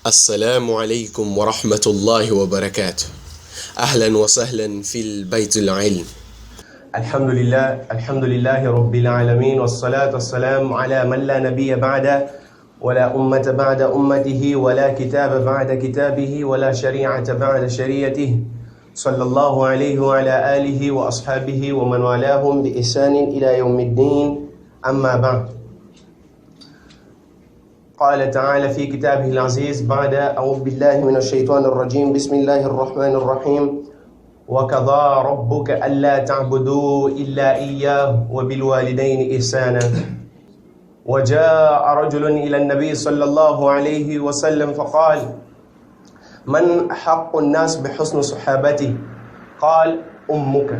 السلام عليكم ورحمة الله وبركاته. أهلا وسهلا في البيت العلم. الحمد لله رب العالمين، والصلاة والسلام على من لا نبي بعده، ولا أمة بعد أمته، ولا كتاب بعد كتابه، ولا شريعة بعد شريعته، صلى الله عليه وعلى آله وأصحابه ومن والاهم بإحسان إلى يوم الدين. أما بعد، قال تعالى في كتابه العزيز بعد أعوذ بالله من الشيطان الرجيم، بسم الله الرحمن الرحيم: وقضى ربك ألا تعبدوا إلا إياه وبالوالدين إحسانا. وجاء رجل إلى النبي صلى الله عليه وسلم فقال: من أحق الناس بحسن صحابتي؟ قال: أمك.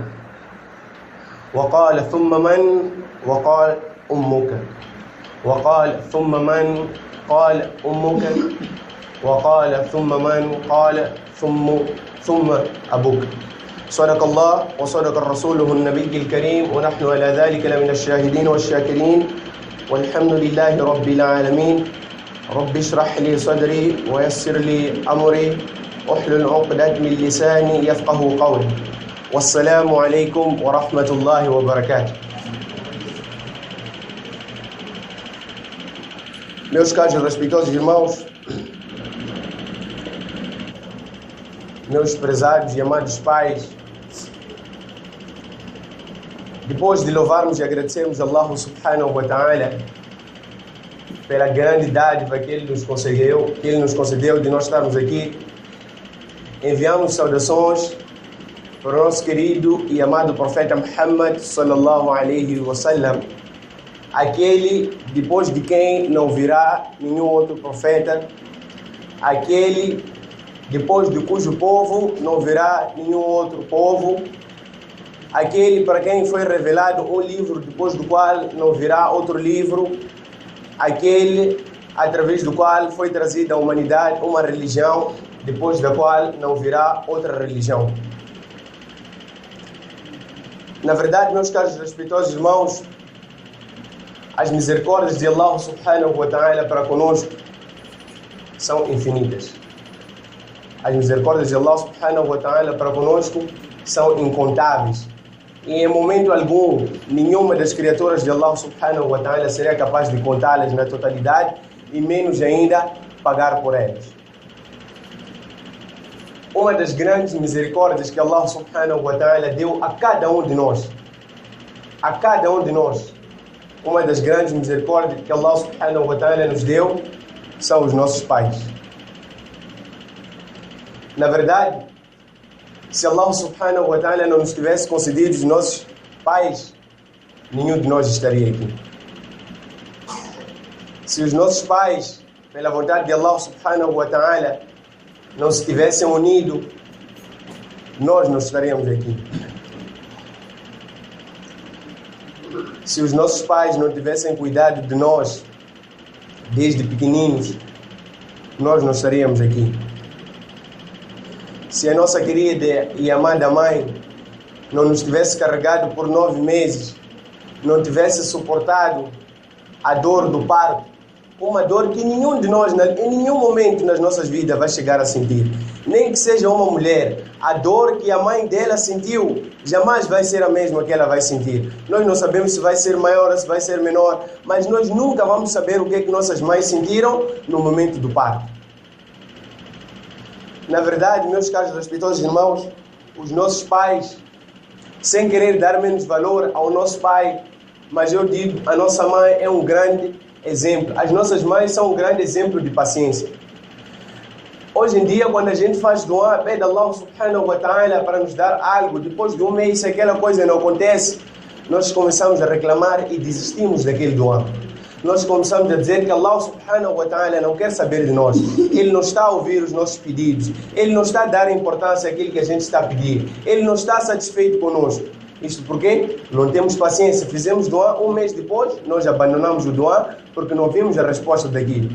وقال: ثم من؟ وقال: أمك. وقال: ثم من؟ قال: أمك. وقال: ثم من؟ قال: ثم أبوك. صدق الله وصدق رسوله النبي الكريم، ونحن على ذلك لمن الشاهدين والشاكرين، والحمد لله رب العالمين. رب اشرح لي صدري ويسر لي أمري واحلل عقدة من لساني يفقه قولي. والسلام عليكم ورحمة الله وبركاته. Meus caros e respeitosos irmãos, meus prezados e amados pais, depois de louvarmos e agradecermos a Allah subhanahu wa ta'ala pela grande dádiva que Ele nos concedeu de nós estarmos aqui, enviamos saudações para o nosso querido e amado profeta Muhammad sallallahu alaihi wasallam, aquele depois de quem não virá nenhum outro profeta, aquele depois de cujo povo não virá nenhum outro povo, aquele para quem foi revelado um livro depois do qual não virá outro livro, aquele através do qual foi trazida à humanidade uma religião depois da qual não virá outra religião. Na verdade, meus caros e respeitosos irmãos, as misericórdias de Allah subhanahu wa ta'ala para conosco são infinitas. As misericórdias de Allah subhanahu wa ta'ala para conosco são incontáveis. E em momento algum, nenhuma das criaturas de Allah subhanahu wa ta'ala seria capaz de contá-las na totalidade e menos ainda pagar por elas. Uma das grandes misericórdias que Allah subhanahu wa ta'ala deu a cada um de nós, uma das grandes misericórdias que Allah subhanahu wa ta'ala nos deu são os nossos pais. Na verdade, se Allah subhanahu wa ta'ala não nos tivesse concedido os nossos pais, nenhum de nós estaria aqui. Se os nossos pais, pela vontade de Allah subhanahu wa ta'ala, não se tivessem unido, nós não estaríamos aqui. Se os nossos pais não tivessem cuidado de nós desde pequeninos, nós não estaríamos aqui. Se a nossa querida e amada mãe não nos tivesse carregado por 9 meses, não tivesse suportado a dor do parto, uma dor que nenhum de nós, em nenhum momento nas nossas vidas, vai chegar a sentir. Nem que seja uma mulher, a dor que a mãe dela sentiu jamais vai ser a mesma que ela vai sentir. Nós não sabemos se vai ser maior ou se vai ser menor, mas nós nunca vamos saber o que é que nossas mães sentiram no momento do parto. Na verdade, meus caros e respeitosos irmãos, os nossos pais, sem querer dar menos valor ao nosso pai, mas eu digo, a nossa mãe é um grande exemplo. As nossas mães são um grande exemplo de paciência. Hoje em dia, quando a gente faz dua, pede a Allah subhanahu wa ta'ala para nos dar algo, depois de um mês, se aquela coisa não acontece, nós começamos a reclamar e desistimos daquele dua. Nós começamos a dizer que Allah subhanahu wa ta'ala não quer saber de nós. Ele não está a ouvir os nossos pedidos. Ele não está a dar importância àquilo que a gente está a pedir. Ele não está satisfeito conosco. Isto porque não temos paciência. Fizemos dua, um mês depois, nós abandonamos o dua porque não vimos a resposta daquilo.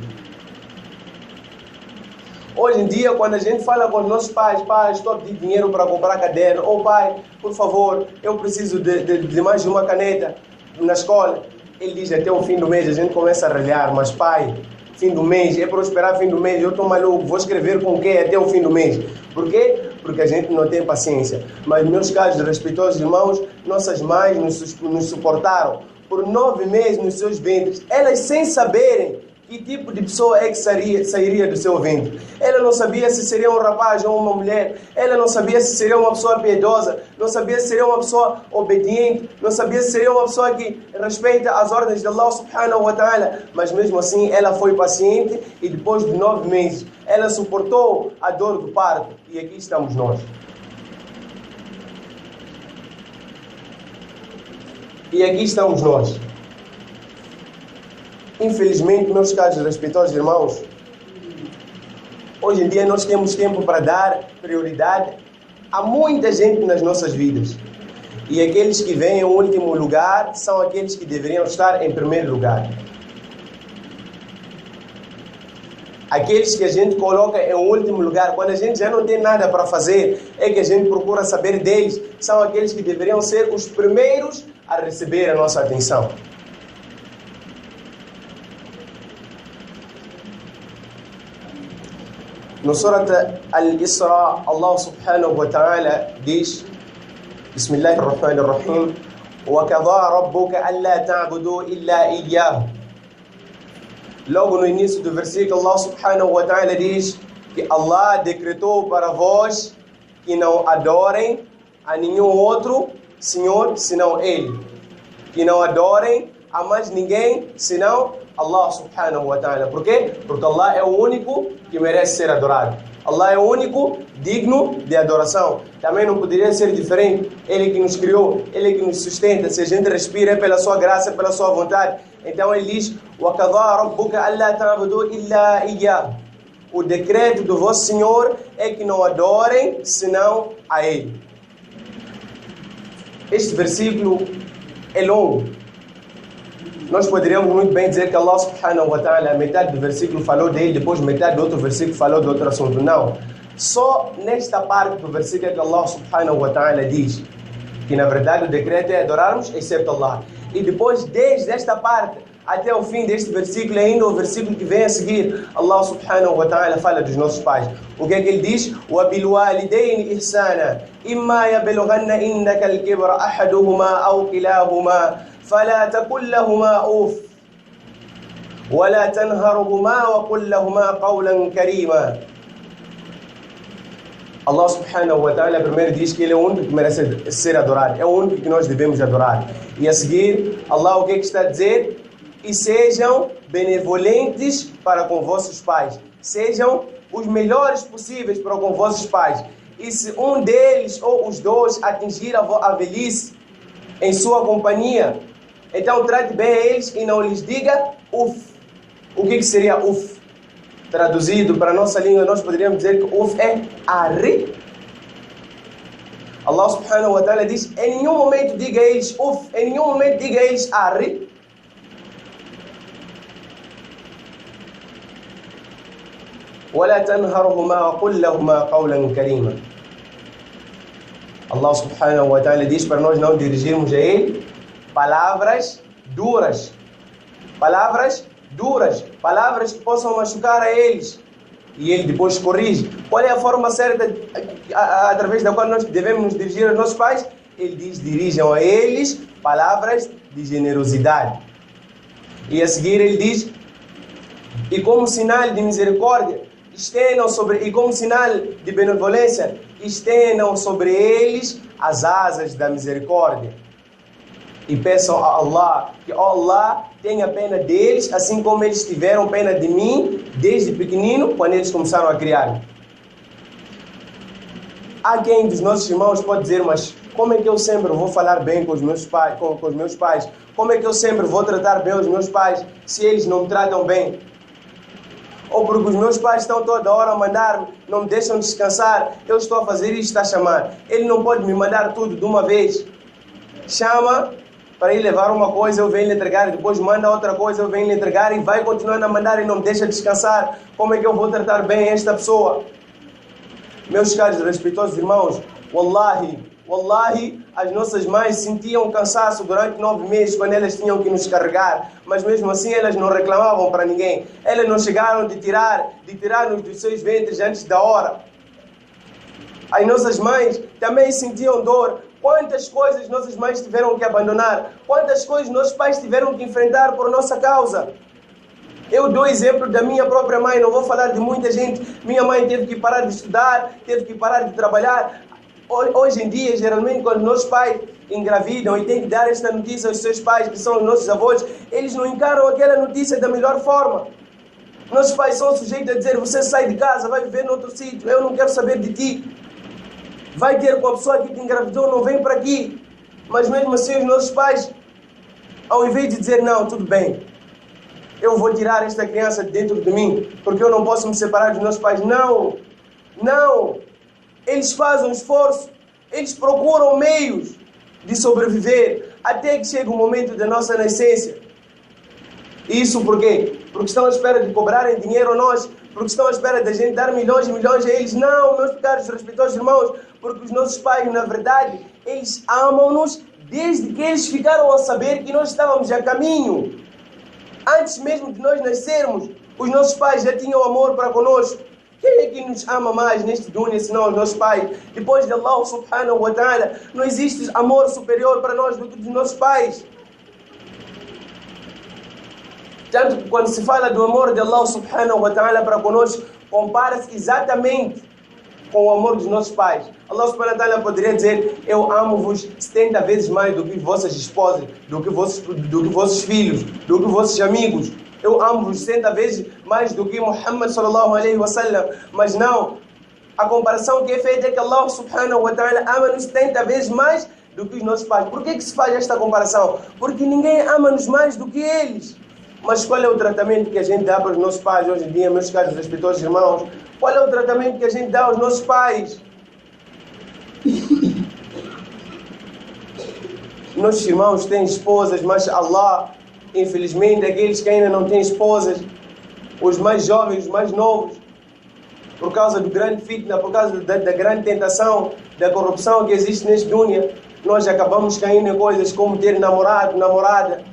Hoje em dia, quando a gente fala com os nossos pais, pai, estou a pedir dinheiro para comprar caderno, ou pai, por favor, eu preciso de mais uma caneta na escola. Ele diz, até o fim do mês a gente começa a ralhar, mas pai, fim do mês, é para eu esperar fim do mês, eu estou maluco, vou escrever com quem até o fim do mês. Por quê? Porque a gente não tem paciência. Mas, meus caros respeitosos irmãos, nossas mães nos suportaram por 9 meses nos seus ventres, elas sem saberem que tipo de pessoa é que sairia do seu ventre. Ela não sabia se seria um rapaz ou uma mulher. Ela não sabia se seria uma pessoa piedosa. Não sabia se seria uma pessoa obediente. Não sabia se seria uma pessoa que respeita as ordens de Allah subhanahu wa ta'ala. Mas mesmo assim, ela foi paciente e depois de 9 meses, ela suportou a dor do parto. E aqui estamos nós. E aqui estamos nós. Infelizmente, meus caros respeitosos irmãos, hoje em dia nós temos tempo para dar prioridade a muita gente nas nossas vidas. E aqueles que vêm em último lugar são aqueles que deveriam estar em primeiro lugar. Aqueles que a gente coloca em último lugar, quando a gente já não tem nada para fazer, é que a gente procura saber deles, são aqueles que deveriam ser os primeiros a receber a nossa atenção. No Surat Al-Isra, Allah subhanahu wa ta'ala diz: Bismillahirrahmanirrahim, وَكَضَى رَبُّكَ أَلَّا تَعْبُدُوا إِلَّا إِيَّاهُ. Logo no início do versículo, Allah subhanahu wa ta'ala diz que Allah decretou para vós que não adorem a nenhum outro Senhor senão Ele. Que não adorem a mais ninguém senão Allah subhanahu wa ta'ala. Por quê? Porque Allah é o único que merece ser adorado. Allah é o único digno de adoração. Também não poderia ser diferente. Ele que nos criou, Ele que nos sustenta. Se a gente respira é pela sua graça, pela sua vontade. Então Ele diz: وَكَضَى رَبُّكَ أَلَّا تَعْبُدُوا إِلَّا إِيَّاهُ. O decreto do vosso Senhor é que não adorem senão a Ele. Este versículo é longo. Nós poderíamos muito bem dizer que Allah subhanahu wa ta'ala, metade do versículo falou dele, depois metade do outro versículo falou de outro assunto. Não. Só nesta parte do versículo que Allah subhanahu wa ta'ala diz que na verdade o decreto é adorarmos exceto Allah. E depois, desde esta parte até o fim deste versículo, ainda o versículo que vem a seguir, Allah subhanahu wa ta'ala fala dos nossos pais. O que é que ele diz? وَبِالْوَالِدَيْنِ إِحْسَانًا إِمَّا يَبْلُغَنَّ إِنَّكَ الْكِبْرَ أَحَدُهُمَا أَوْ كِلَاهُمَا فَلَا تَقُلْ لَهُمَا أُوفٍ وَلَا تَنْهَرْهُمَا وَقُلْ لَهُمَا قَوْلًا كَرِيمًا. Allah subhanahu wa ta'ala primeiro diz que Ele é o único que merece ser adorado. É o único que nós devemos adorar. E a seguir, Allah o que é que está a dizer? E sejam benevolentes para com vossos pais. Sejam os melhores possíveis para com vossos pais. E se um deles ou os dois atingir a velhice em sua companhia, então trate bem a eles e não lhes diga uf. O que seria uf? Traduzido para a nossa língua, nós poderíamos dizer que uf é arre. Allah subhanahu wa ta'ala diz: em nenhum momento diga a eles uf, em nenhum momento diga a eles arre. وَلَا تَنْهَرْهُمَا وَقُلْ لَهُمَا قَوْلًا كَرِيمًا. Allah subhanahu wa ta'ala diz para nós não dirigirmos a Ele palavras duras. Palavras duras. Palavras que possam machucar a eles. E Ele depois corrige. Qual é a forma certa através da qual nós devemos nos dirigir aos nossos pais? Ele diz: dirijam a eles palavras de generosidade. E a seguir Ele diz: e como sinal de misericórdia, estendam sobre, e como sinal de benevolência, estendam sobre eles as asas da misericórdia. E peçam a Allah que Allah tenha pena deles, assim como eles tiveram pena de mim desde pequenino, quando eles começaram a criar. Há quem dos nossos irmãos pode dizer: mas como é que eu sempre vou falar bem com os meus pais, com os meus pais? Como é que eu sempre vou tratar bem os meus pais se eles não me tratam bem? Ou porque os meus pais estão toda hora a mandar-me, não me deixam descansar, eu estou a fazer isto, está a chamar. Ele não pode me mandar tudo de uma vez. Chama para ir levar uma coisa, eu venho lhe entregar, depois manda outra coisa, eu venho lhe entregar, e vai continuando a mandar e não me deixa descansar. Como é que eu vou tratar bem esta pessoa? Meus caros e respeitosos irmãos, wallahi, Wallahi, as nossas mães sentiam cansaço durante 9 meses quando elas tinham que nos carregar, mas mesmo assim elas não reclamavam para ninguém. Elas não chegaram de tirar-nos dos seus ventres antes da hora. As nossas mães também sentiam dor. Quantas coisas nossas mães tiveram que abandonar? Quantas coisas nossos pais tiveram que enfrentar por nossa causa? Eu dou exemplo da minha própria mãe, não vou falar de muita gente. Minha mãe teve que parar de estudar, teve que parar de trabalhar. Hoje em dia, geralmente, quando nossos pais engravidam e têm que dar esta notícia aos seus pais, que são os nossos avós, eles não encaram aquela notícia da melhor forma. Nossos pais são sujeitos a dizer: você sai de casa, vai viver noutro sítio, eu não quero saber de ti. Vai ter com a pessoa que te engravidou, não vem para aqui. Mas mesmo assim, os nossos pais, ao invés de dizer: não, tudo bem, eu vou tirar esta criança de dentro de mim, porque eu não posso me separar dos meus pais. Não, não. Eles fazem um esforço, eles procuram meios de sobreviver até que chegue o momento da nossa nascença. Isso por quê? Porque estão à espera de cobrarem dinheiro a nós, porque estão à espera da gente dar milhões e milhões a eles. Não, meus caros respeitosos irmãos, porque os nossos pais, na verdade, eles amam-nos desde que eles ficaram a saber que nós estávamos a caminho. Antes mesmo de nós nascermos, os nossos pais já tinham amor para conosco. Quem é que nos ama mais neste dunya senão os nossos pais? Depois de Allah subhanahu wa ta'ala, não existe amor superior para nós do que dos nossos pais. Tanto que quando se fala do amor de Allah subhanahu wa ta'ala para conosco, compara-se exatamente com o amor dos nossos pais. Allah subhanahu wa ta'ala poderia dizer: eu amo-vos 70 vezes mais do que vossas esposas, do que vossos filhos, do que vossos amigos. Eu amo-vos 70 vezes mais do que Muhammad sallallahu alaihi wasallam. Mas não, a comparação que é feita é que Allah subhanahu wa ta'ala ama-nos 70 vezes mais do que os nossos pais. Por que se faz esta comparação? Porque ninguém ama-nos mais do que eles. Mas qual é o tratamento que a gente dá para os nossos pais hoje em dia, meus caros respeitosos irmãos? Qual é o tratamento que a gente dá aos nossos pais? Nossos irmãos têm esposas, mas Allah, infelizmente, aqueles que ainda não têm esposas, os mais jovens, os mais novos, por causa do grande fitna, por causa da grande tentação, da corrupção que existe neste dunya, nós acabamos caindo em coisas como ter namorado, namorada.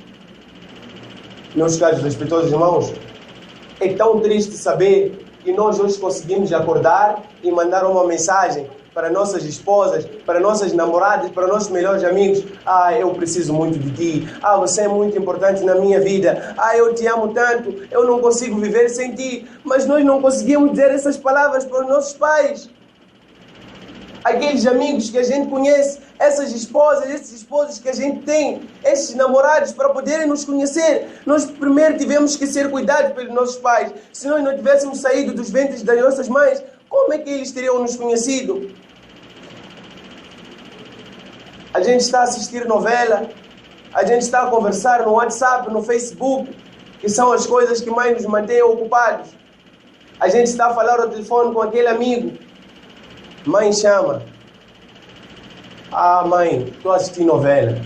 Meus caros respeitosos irmãos, é tão triste saber que nós hoje conseguimos acordar e mandar uma mensagem para nossas esposas, para nossas namoradas, para nossos melhores amigos: ah, eu preciso muito de ti, ah, você é muito importante na minha vida, ah, eu te amo tanto, eu não consigo viver sem ti. Mas nós não conseguimos dizer essas palavras para os nossos pais. Aqueles amigos que a gente conhece, essas esposas, esses esposos que a gente tem, esses namorados, para poderem nos conhecer, nós primeiro tivemos que ser cuidados pelos nossos pais. Se nós não tivéssemos saído dos ventres das nossas mães, como é que eles teriam nos conhecido? A gente está a assistir novela, a gente está a conversar no WhatsApp, no Facebook, que são as coisas que mais nos mantêm ocupados. A gente está a falar ao telefone com aquele amigo. Mãe chama: ah, mãe, estou a assistir novela.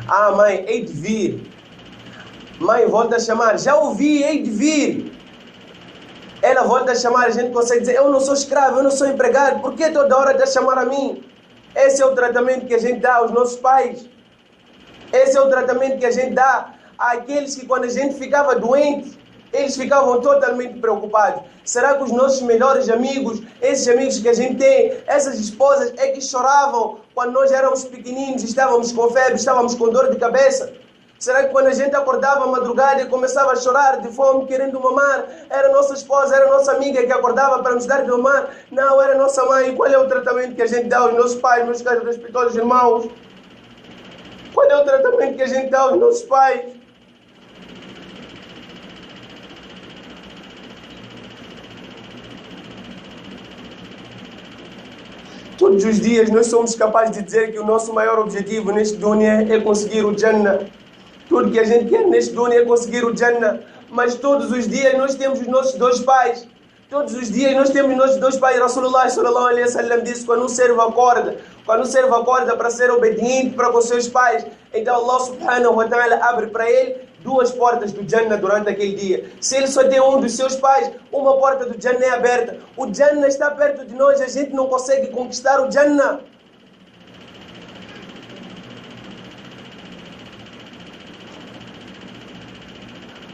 Ah, mãe, hei de vir. Mãe, volta a chamar: já ouvi, hei de vir. Ela volta a chamar, a gente consegue dizer: eu não sou escravo, eu não sou empregado, por que toda hora está a chamar a mim? Esse é o tratamento que a gente dá aos nossos pais. Esse é o tratamento que a gente dá àqueles que, quando a gente ficava doente, eles ficavam totalmente preocupados. Será que os nossos melhores amigos, esses amigos que a gente tem, essas esposas, é que choravam quando nós éramos pequeninos, estávamos com febre, estávamos com dor de cabeça? Será que quando a gente acordava à madrugada e começava a chorar de fome, querendo mamar, era nossa esposa, era nossa amiga que acordava para nos dar de mamar? Não, era nossa mãe. Qual é o tratamento que a gente dá aos nossos pais, meus caros respeitosos irmãos? Qual é o tratamento que a gente dá aos nossos pais? Todos os dias nós somos capazes de dizer que o nosso maior objetivo neste dunya é conseguir o Jannah. Tudo que a gente quer neste dunya é conseguir o Jannah. Mas todos os dias nós temos os nossos dois pais. Todos os dias nós temos os nossos dois pais. Rasulullah sallallahu alaihi wasallam disse: quando um servo acorda para ser obediente para com seus pais, então Allah subhanahu wa ta'ala abre para ele 2 portas do Jannah durante aquele dia. Se ele só tem um dos seus pais, uma porta do Jannah é aberta. O Jannah está perto de nós, a gente não consegue conquistar o Jannah.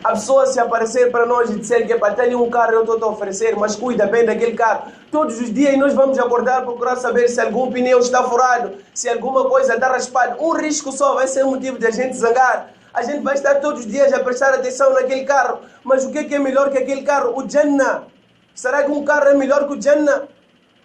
A pessoa se aparecer para nós e dizer que para ter um carro eu estou a oferecer, mas cuida bem daquele carro. Todos os dias nós vamos acordar, procurar saber se algum pneu está furado, se alguma coisa está raspada. Um risco só vai ser motivo de a gente zangar. A gente vai estar todos os dias a prestar atenção naquele carro. Mas o que é melhor que aquele carro? O Jannah. Será que um carro é melhor que o Jannah?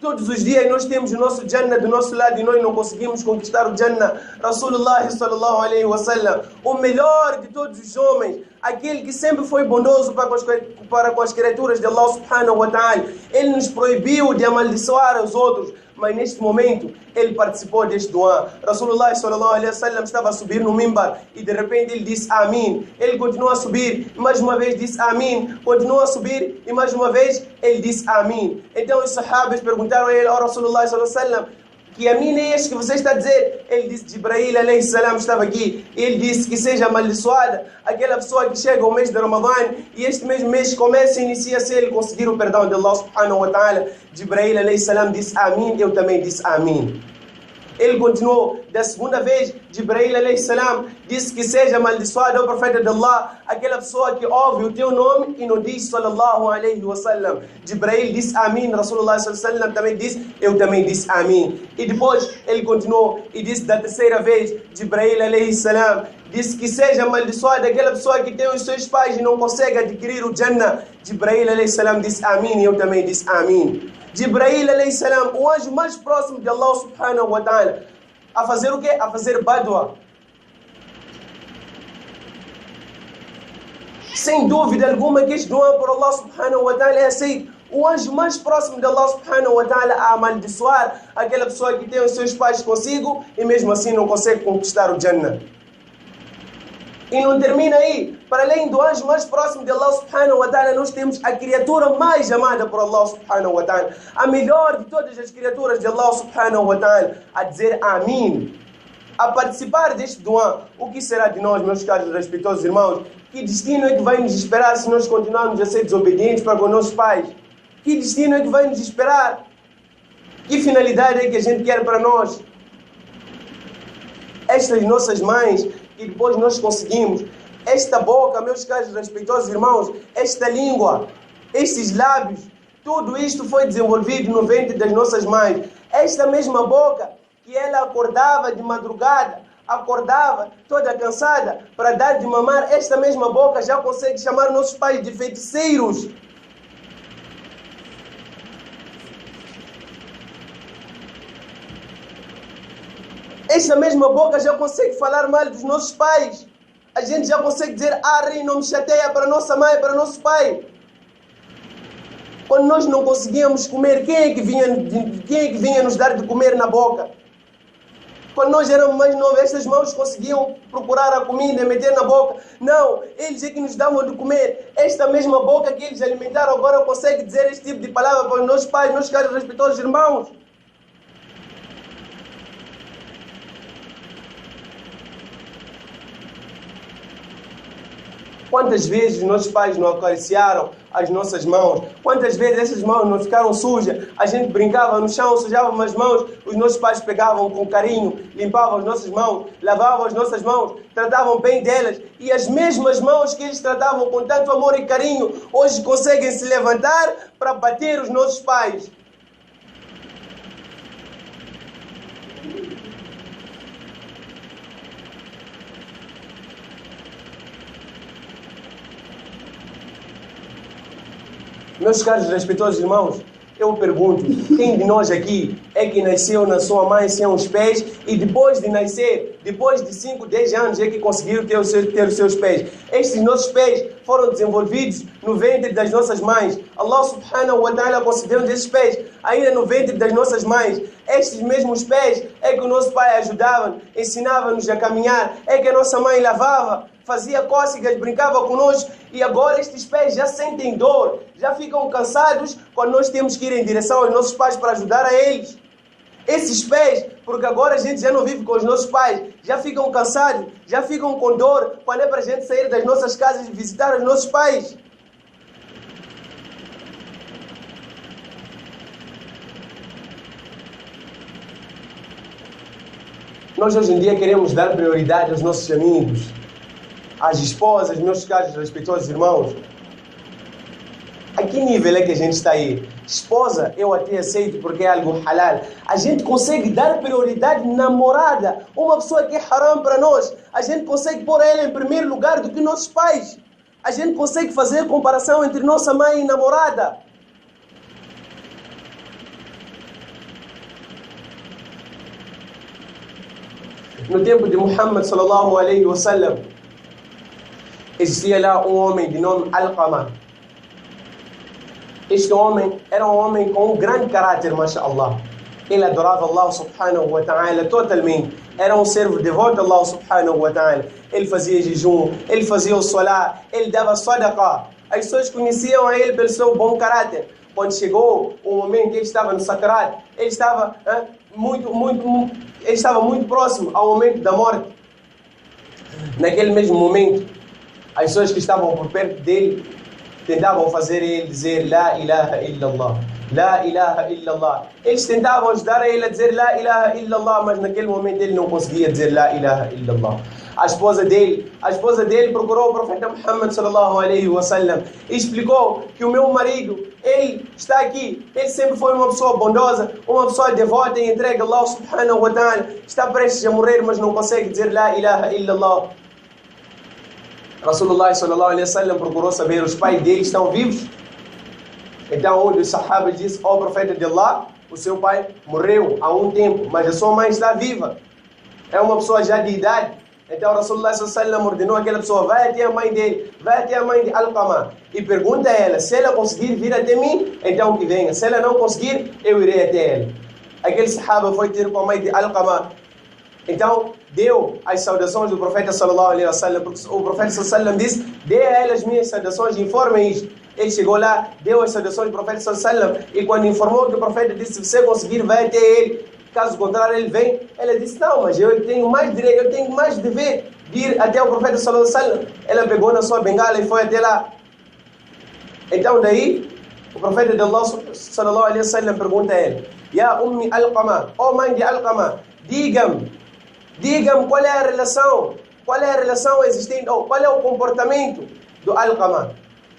Todos os dias nós temos o nosso Jannah do nosso lado e nós não conseguimos conquistar o Jannah. Rasulullah sallallahu alaihi wasallam, o melhor de todos os homens, aquele que sempre foi bondoso para com as criaturas de Allah subhanahu wa ta'ala. Ele nos proibiu de amaldiçoar os outros, mas neste momento ele participou deste dua. Rasulullah sallallahu alaihi wasallam estava a subir no mimbar e de repente ele disse Amin. Ele continuou a subir e mais uma vez disse Amin. Continuou a subir e mais uma vez ele disse Amin. Então os sahabas perguntaram a ele, Rasulullah sallallahu alaihi wasallam, que Amin é este que você está a dizer? Ele disse, Jibrail alayhi salam estava aqui. Ele disse que seja amaldiçoada aquela pessoa que chega ao mês de Ramadã e este mesmo mês começa e inicia-se ele conseguir o perdão de Allah subhanahu wa ta'ala. Jibrail alayhi salam disse Amin, eu também disse Amin. Ele continuou, da segunda vez, Jibrail alayhi salam disse que seja amaldiçoado o profeta de Allah, aquela pessoa que ouve o teu nome e não diz sallallahu alayhi wa sallam. Jibrail disse Amin, Rasulullah sallallahu alayhi wa sallam também disse, eu também disse Amin. E depois ele continuou e disse da terceira vez, Jibrail alayhi salam disse que seja amaldiçoada aquela pessoa que tem os seus pais e não consegue adquirir o Jannah. Jibrail alayhi salam disse Amin e eu também disse Amin. Jibrail alayhi salam, o anjo mais próximo de Allah subhanahu wa ta'ala, a fazer o quê? A fazer badua. Sem dúvida alguma que este dua por Allah subhanahu wa ta'ala é aceito. O anjo mais próximo de Allah subhanahu wa ta'ala a amaldiçoar aquela pessoa que tem os seus pais consigo e mesmo assim não consegue conquistar o Jannah. E não termina aí. Para além do anjo mais próximo de Allah subhanahu wa ta'ala, nós temos a criatura mais amada por Allah subhanahu wa ta'ala. A melhor de todas as criaturas de Allah subhanahu wa ta'ala. A dizer Amin. A participar deste dua. O que será de nós, meus caros e respeitosos irmãos? Que destino é que vai nos esperar se nós continuarmos a ser desobedientes para com os nossos pais? Que destino é que vai nos esperar? Que finalidade é que a gente quer para nós? Estas nossas mães, e depois nós conseguimos. Esta boca, meus caros respeitosos irmãos, esta língua, estes lábios, tudo isto foi desenvolvido no ventre das nossas mães. Esta mesma boca que ela acordava de madrugada, acordava toda cansada para dar de mamar, esta mesma boca já consegue chamar nossos pais de feiticeiros. Esta mesma boca já consegue falar mal dos nossos pais. A gente já consegue dizer, Ari, não me chateia para nossa mãe, para nosso pai. Quando nós não conseguíamos comer, quem é que vinha nos dar de comer na boca? Quando nós éramos mais novos, estas mãos conseguiam procurar a comida e meter na boca. Não, eles é que nos davam de comer. Esta mesma boca que eles alimentaram agora consegue dizer este tipo de palavra para os nossos pais, meus caros respeitosos irmãos. Quantas vezes nossos pais não acariciaram as nossas mãos? Quantas vezes essas mãos não ficaram sujas? A gente brincava no chão, sujava as mãos, os nossos pais pegavam com carinho, limpavam as nossas mãos, lavavam as nossas mãos, tratavam bem delas. E as mesmas mãos que eles tratavam com tanto amor e carinho, hoje conseguem se levantar para bater os nossos pais. Meus caros respeitosos irmãos, eu pergunto, quem de nós aqui é que nasceu na sua mãe sem os pés e depois de nascer, depois de 5, 10 anos é que conseguiu ter os seus pés? Estes nossos pés foram desenvolvidos no ventre das nossas mães. Allah subhanahu wa ta'ala concedeu-nos esses pés ainda no ventre das nossas mães. Estes mesmos pés é que o nosso pai ajudava, ensinava-nos a caminhar, é que a nossa mãe lavava, fazia cócegas, brincava conosco e agora estes pés já sentem dor, já ficam cansados quando nós temos que ir em direção aos nossos pais para ajudar a eles. Esses pés, porque agora a gente já não vive com os nossos pais, já ficam cansados, já ficam com dor quando é para a gente sair das nossas casas e visitar os nossos pais. Nós hoje em dia queremos dar prioridade aos nossos amigos. as esposas, meus caros respeitosos irmãos. A que nível é que a gente está aí? Esposa, eu até aceito porque é algo halal. A gente consegue dar prioridade na namorada, uma pessoa que é haram para nós. A gente consegue pôr ela em primeiro lugar do que nossos pais. A gente consegue fazer comparação entre nossa mãe e namorada. No tempo de Muhammad sallallahu alaihi wasallam, existia lá um homem de nome Alqama. Este homem era um homem com um grande caráter, mashallah. Ele adorava Allah subhanahu wa ta'ala totalmente. Era um servo devoto a Allah subhanahu wa ta'ala. Ele fazia jejum, ele fazia o salah, ele dava sadaqa. As pessoas conheciam a ele pelo seu bom caráter. Quando chegou o momento que ele estava no sacrat, ele estava muito próximo ao momento da morte. Naquele mesmo momento, as pessoas que estavam por perto dele tentavam fazer ele dizer La ilaha illallah, La ilaha illallah. Eles tentavam ajudar ele a dizer La ilaha illallah, mas naquele momento ele não conseguia dizer La ilaha illallah. A esposa dele procurou o profeta Muhammad sallallahu alaihi wasallam e explicou que o meu marido, ele está aqui, ele sempre foi uma pessoa bondosa, uma pessoa devota e entregue a Allah subhanahu wa ta'ala, está prestes a morrer, mas não consegue dizer La ilaha illallah. Rasulullah sallallahu alaihi wasallam procurou saber, os pais dele estão vivos? Então um dos sahabas disse, ó profeta de Allah, o seu pai morreu há um tempo, mas a sua mãe está viva. É uma pessoa já de idade. Então Rasulullah sallallahu alaihi wasallam ordenou aquela pessoa, vai até a mãe dele, vai até a mãe de Alqama e pergunta a ela, se ela conseguir vir até mim, então que venha. Se ela não conseguir, eu irei até ela. Aquele sahaba foi ter com a mãe de Alqama. Então, deu as saudações do profeta sallallahu alaihi wasallam, porque o profeta sallallahu alaihi wasallam disse, dê a ela as minhas saudações, informem isto. Ele chegou lá, deu as saudações do profeta sallallahu alaihi wasallam, e quando informou que o profeta disse, se você conseguir, vai até ele, caso contrário ele vem, ela disse, não, mas eu tenho mais direito, eu tenho mais dever de ir até o profeta sallallahu alaihi wasallam. Ela pegou na sua bengala e foi até lá. Então daí, o profeta de Allah sallallahu alaihi wasallam pergunta a ele, Ya ummi Alqama, ó mãe de Alqama, diga-me qual é a relação existente, ou qual é o comportamento do Alqama.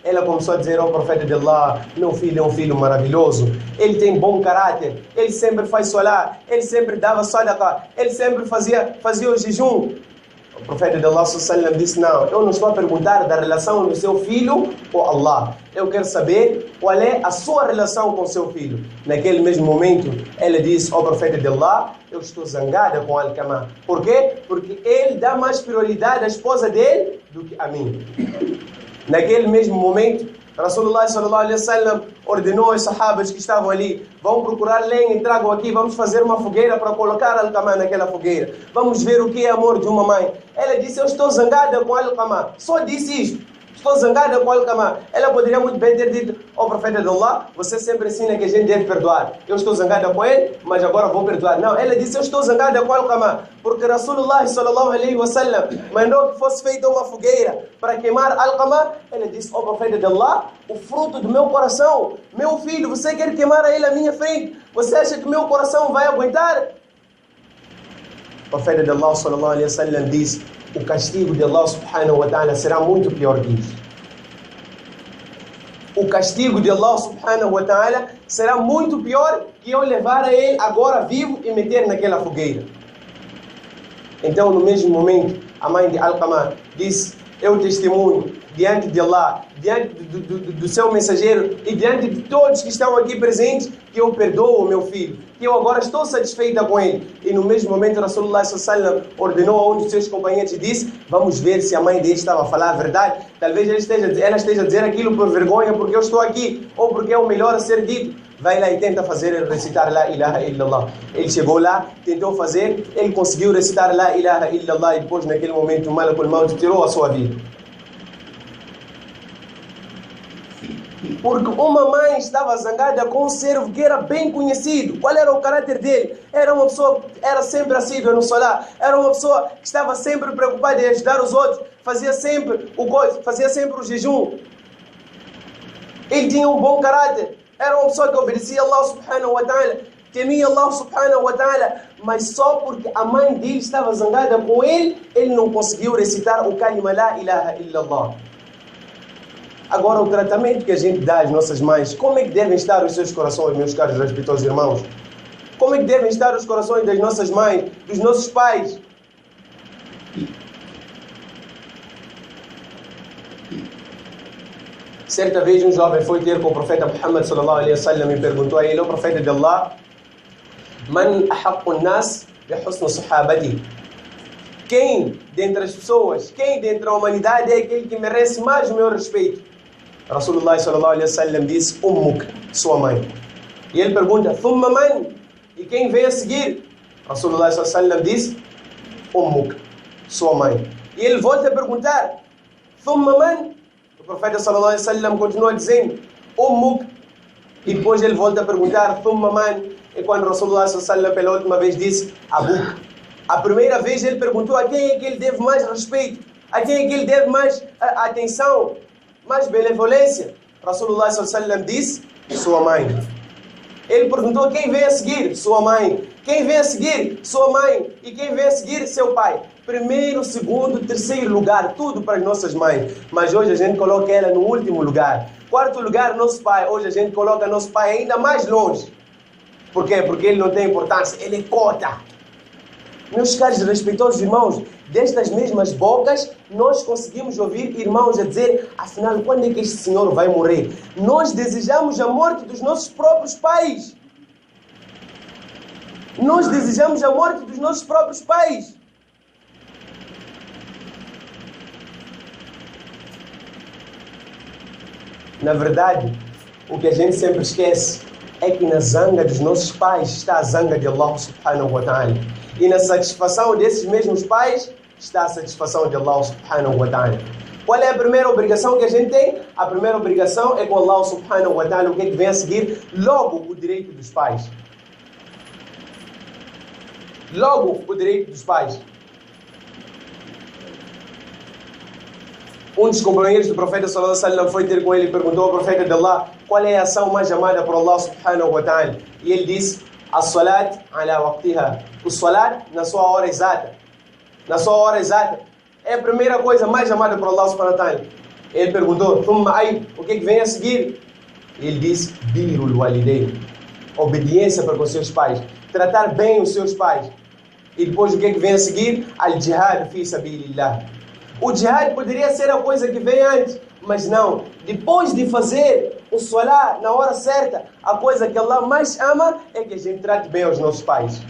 Ela começou a dizer ao profeta de Allah, meu filho é um filho maravilhoso, ele tem bom caráter, ele sempre faz salah, ele sempre dava sadaqa, ele sempre fazia o jejum. O profeta de Allah sallallahu alaihi wasallam disse, não, eu não estou a perguntar da relação do seu filho com Allah. Eu quero saber qual é a sua relação com seu filho. Naquele mesmo momento, ela disse ao profeta de Allah, eu estou zangada com Alqama. Por quê? Porque ele dá mais prioridade à esposa dele do que a mim. Naquele mesmo momento, Rasulullah sallallahu alaihi wasallam ordenou aos sahabas que estavam ali, vão procurar lenha e tragam aqui, vamos fazer uma fogueira para colocar Alqama naquela fogueira. Vamos ver o que é amor de uma mãe. Ela disse, eu estou zangada com Alqama. Só disse isto. Estou zangada com Alqama. Ela poderia muito bem ter dito, ó profeta de Allah, você sempre ensina que a gente deve perdoar. Eu estou zangada com ele, mas agora vou perdoar. Não, ela disse, eu estou zangada com Alqama, porque Rasulullah sallallahu alaihi wasallam mandou que fosse feita uma fogueira para queimar Alqama. Ela disse, ó profeta de Allah, o fruto do meu coração, meu filho, você quer queimar ele à minha frente? Você acha que meu coração vai aguentar? O profeta de Allah sallallahu alaihi wasallam disse, o castigo de Allah subhanahu wa ta'ala será muito pior que isso. O castigo de Allah subhanahu wa ta'ala será muito pior que eu levar a ele agora vivo e meter naquela fogueira. Então, no mesmo momento, a mãe de Alqama disse, eu testemunho diante de Allah, diante do seu mensageiro e diante de todos que estão aqui presentes, que eu perdoo o meu filho, que eu agora estou satisfeita com ele. E no mesmo momento, Rasulullah sallallahu alaihi wasallam ordenou a um dos seus companheiros e disse, vamos ver se a mãe dele estava a falar a verdade. Talvez ela esteja a dizer aquilo por vergonha, porque eu estou aqui, ou porque é o melhor a ser dito. Vai lá e tenta fazer, recitar La ilaha illallah. Ele chegou lá, tentou fazer, ele conseguiu recitar La ilaha illallah e depois naquele momento o Malakul Maut tirou a sua vida. Porque uma mãe estava zangada com um servo que era bem conhecido. Qual era o caráter dele? Era uma pessoa que era sempre assídua no salah. Era uma pessoa que estava sempre preocupada em ajudar os outros. Fazia sempre o jejum. Ele tinha um bom caráter. Era uma pessoa que obedecia a Allah subhanahu wa ta'ala. temia Allah subhanahu wa ta'ala, mas só porque a mãe dele estava zangada com ele, ele não conseguiu recitar o kalima la ilaha illallah. Agora, o tratamento que a gente dá às nossas mães, como é que devem estar os seus corações, meus caros e respeitosos irmãos? Como é que devem estar os corações das nossas mães, dos nossos pais? Certa vez um jovem foi ter com o profeta Muhammad sallallahu alaihi wasallam e perguntou a ele: o profeta de Allah, man ahaqqun nas bi husn sahabati? Quem dentre as pessoas, quem dentre a humanidade é aquele que merece mais o meu respeito? Rasulullah sallallahu alaihi wasallam disse: ummuk, sua mãe. E ele pergunta: thumma man? E quem vem a seguir? Rasulullah sallallahu alaihi wasallam disse: ummuk, sua mãe. E ele volta a perguntar: thumma man? O profeta sallallahu alaihi wasallam continua dizendo: ummuk. E depois ele volta a perguntar: thumma man? E quando Rasulullah sallallahu alaihi wasallam pela última vez disse: abuk. A primeira vez ele perguntou a quem é que ele deve mais respeito, a quem é que ele deve mais atenção, mais benevolência. Rasulullah sallallahu alaihi wasallam disse: sua mãe. Ele perguntou: quem vem a seguir? Sua mãe. Quem vem a seguir? Sua mãe. E quem vem a seguir? Seu pai. Primeiro, segundo, terceiro lugar, tudo para as nossas mães. Mas hoje a gente coloca ela no último lugar. Quarto lugar, nosso pai. Hoje a gente coloca nosso pai ainda mais longe. Por quê? Porque ele não tem importância, ele é cota. Meus caros e respeitosos irmãos, destas mesmas bocas, nós conseguimos ouvir irmãos a dizer: afinal, quando é que este senhor vai morrer? Nós desejamos a morte dos nossos próprios pais. Nós desejamos a morte dos nossos próprios pais. Na verdade, o que a gente sempre esquece é que na zanga dos nossos pais está a zanga de Allah subhanahu wa ta'ala. E na satisfação desses mesmos pais está a satisfação de Allah subhanahu wa ta'ala. Qual é a primeira obrigação que a gente tem? A primeira obrigação é com Allah subhanahu wa ta'ala. O que é que vem a seguir? Logo o direito dos pais. Logo o direito dos pais. Um dos companheiros do profeta sallallahu alaihi wasallam foi ter com ele e perguntou ao profeta de Allah: qual é a ação mais amada por Allah subhanahu wa ta'ala? E ele disse: as-salat ala waqtiha. O salat na sua hora exata. Na sua hora exata. É a primeira coisa mais amada por Allah subhanahu wa ta'ala. Ele perguntou: thumma ay? O que é que vem a seguir? E ele disse: birrul walidayn. Obediência para com seus pais. Tratar bem os seus pais. E depois o que é que vem a seguir? Al-jihad fi sabilillah. O jihad poderia ser a coisa que vem antes, mas não. Depois de fazer o salat na hora certa, a coisa que Allah mais ama é que a gente trate bem os nossos pais.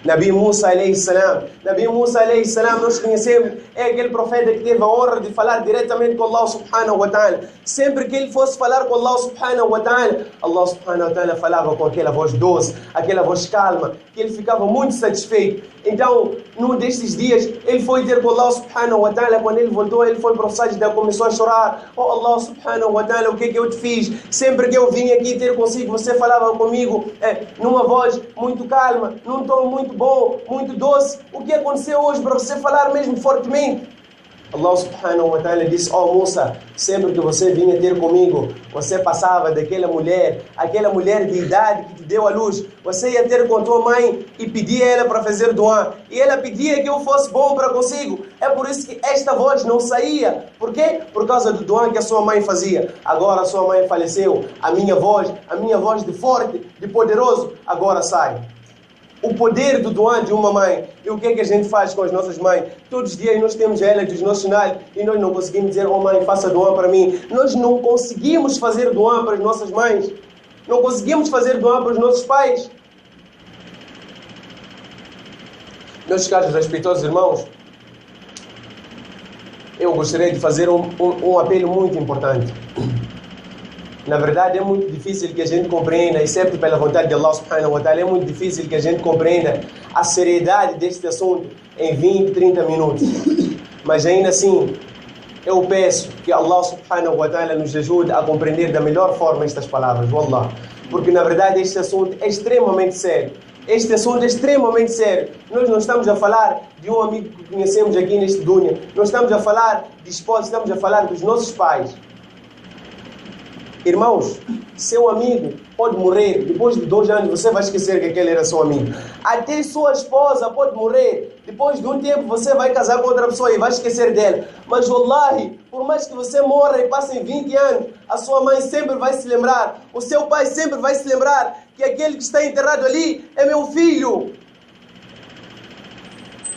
Nabi Musa alayhi salam. Nabi Musa alayhi salam, nós conhecemos, é aquele profeta que teve a honra de falar diretamente com Allah subhanahu wa ta'ala. Sempre que ele fosse falar com Allah subhanahu wa ta'ala, Allah subhanahu wa ta'ala falava com aquela voz doce, aquela voz calma, que ele ficava muito satisfeito. Então, num destes dias, ele foi ter com Allah subhanahu wa ta'ala. Quando ele voltou, ele foi para o sajda e começou a chorar: oh Allah subhanahu wa ta'ala, o que é que eu te fiz? Sempre que eu vim aqui ter consigo, você falava comigo numa voz muito calma, num tom muito bom, muito doce. O que aconteceu hoje para você falar mesmo fortemente? Allah subhanahu wa ta'ala disse: oh Musa, sempre que você vinha ter comigo, você passava daquela mulher, aquela mulher de idade que te deu a luz, você ia ter com tua mãe e pedia ela para fazer doa, e ela pedia que eu fosse bom para consigo. É por isso que esta voz não saía. Por quê? Por causa do doa que a sua mãe fazia. Agora a sua mãe faleceu, a minha voz de forte, de poderoso, agora sai. O poder do doar de uma mãe. E o que é que a gente faz com as nossas mães? Todos os dias nós temos ela dos nossos sinais e nós não conseguimos dizer: oh mãe, faça doar para mim. Nós não conseguimos fazer doar para as nossas mães. Não conseguimos fazer doar para os nossos pais. Meus caros respeitosos irmãos, eu gostaria de fazer um apelo muito importante. Na verdade, é muito difícil que a gente compreenda, exceto pela vontade de Allah subhanahu wa ta'ala, é muito difícil que a gente compreenda a seriedade deste assunto em 20, 30 minutos. Mas ainda assim, eu peço que Allah subhanahu wa ta'ala nos ajude a compreender da melhor forma estas palavras, Wallah. Porque na verdade este assunto é extremamente sério. Este assunto é extremamente sério. Nós não estamos a falar de um amigo que conhecemos aqui neste dunya. Nós estamos a falar de esposa, estamos a falar dos nossos pais. Irmãos, seu amigo pode morrer, depois de 2 anos você vai esquecer que aquele era seu amigo. Até sua esposa pode morrer, depois de um tempo você vai casar com outra pessoa e vai esquecer dela. Mas wallahi, por mais que você morra e passem 20 anos, a sua mãe sempre vai se lembrar, o seu pai sempre vai se lembrar que aquele que está enterrado ali é meu filho.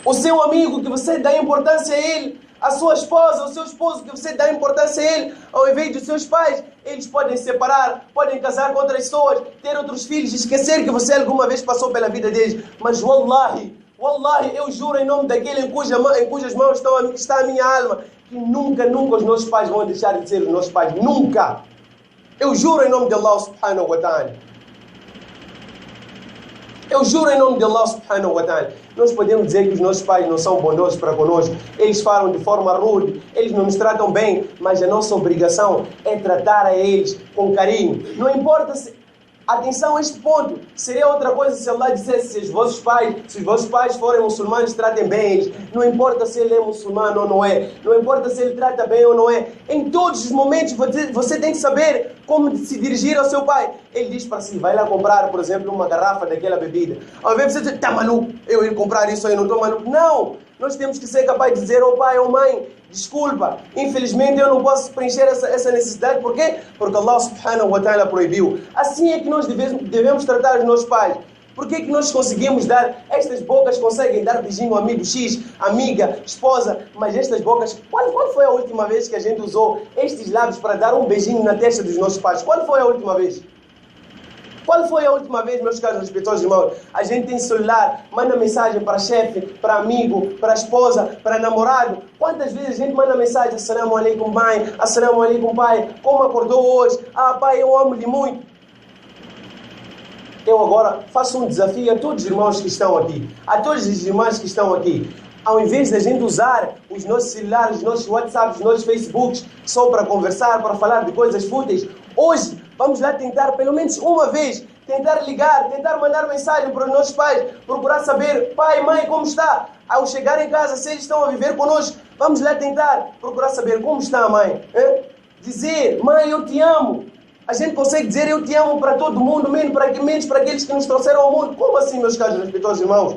O seu amigo que você dá importância a ele, a sua esposa, o seu esposo que você dá importância a ele, ao invés dos seus pais, eles podem se separar, podem casar com outras pessoas, ter outros filhos, esquecer que você alguma vez passou pela vida deles. Mas wallahi, eu juro em nome daquele em cujas mãos está a minha alma, que nunca os nossos pais vão deixar de ser os nossos pais. Nunca! Eu juro em nome de Allah subhanahu wa ta'ala. Eu juro em nome de Allah subhanahu wa ta'ala. Nós podemos dizer que os nossos pais não são bondosos para conosco, eles falam de forma rude, eles não nos tratam bem, mas a nossa obrigação é tratar a eles com carinho. Não importa se... Atenção a este ponto. Seria outra coisa se Allah dissesse se os vossos pais forem muçulmanos, tratem bem eles. Não importa se ele é muçulmano ou não é. Não importa se ele trata bem ou não é. Em todos os momentos você tem que saber como se dirigir ao seu pai. Ele diz para si, vai lá comprar, por exemplo, uma garrafa daquela bebida. Ao invés de você dizer, tá maluco, eu ir comprar isso aí, não estou maluco. Não! Nós temos que ser capazes de dizer ao pai ou mãe, desculpa, infelizmente eu não posso preencher essa necessidade. Por quê? Porque Allah subhanahu wa ta'ala proibiu. Assim é que nós devemos tratar os nossos pais. Por que nós conseguimos dar, estas bocas conseguem dar beijinho ao amigo X, amiga, esposa, mas estas bocas, qual foi a última vez que a gente usou estes lábios para dar um beijinho na testa dos nossos pais? Qual foi a última vez? Qual foi a última vez, meus caros respeitosos irmãos? A gente tem celular, manda mensagem para chefe, para amigo, para esposa, para namorado. Quantas vezes a gente manda mensagem, assalamu alaikum mãe, assalamu alaikum pai, como acordou hoje? Ah pai, eu amo-lhe muito. Eu agora faço um desafio a todos os irmãos que estão aqui, a todas as irmãs que estão aqui. Ao invés de a gente usar os nossos celulares, os nossos WhatsApps, os nossos Facebooks só para conversar, para falar de coisas fúteis, hoje vamos lá tentar pelo menos uma vez, tentar ligar, tentar mandar mensagem para os nossos pais, procurar saber, pai, mãe, como está? Ao chegar em casa, se eles estão a viver conosco, vamos lá tentar procurar saber como está a mãe. Dizer, mãe, eu te amo. A gente consegue dizer eu te amo para todo mundo, menos para aqueles que nos trouxeram ao mundo. Como assim, meus caros respeitosos irmãos?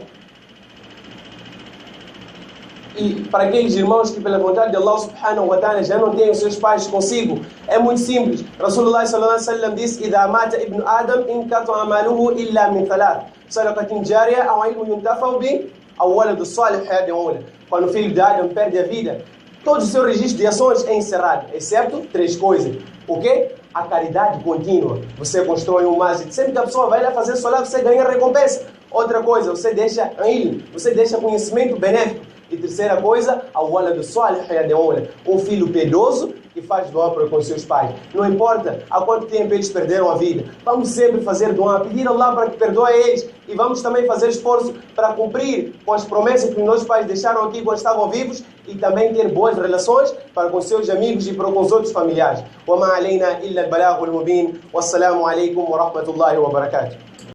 E para aqueles irmãos que pela vontade de Allah subhanahu wa ta'ala já não têm os seus pais consigo, é muito simples. Rasulullah sallallahu alaihi wasallam disse: "Idha mata ibn Adam inqata amaluhu illa min thalath. Sadaqatin jariyah aw ilmun yuntafa'u bihi aw walad salih yad'u lahu." Quando o filho de Adam perde a vida, todo o seu registro de ações é encerrado, exceto 3 coisas. O quê? A caridade contínua. Você constrói um masjid. Sempre que a pessoa vai lá fazer solar, você ganha recompensa. Outra coisa, você deixa ilm, você deixa conhecimento benéfico. E terceira coisa, um filho piedoso que faz doa com seus pais. Não importa há quanto tempo eles perderam a vida, vamos sempre fazer doa, pedir a Allah para que perdoe eles, e vamos também fazer esforço para cumprir com as promessas que nossos pais deixaram aqui quando estavam vivos, e também ter boas relações para com seus amigos e para com os outros familiares. وما علينا إلا البلاغ المبين والسلام عليكم ورحمة الله وبركاته.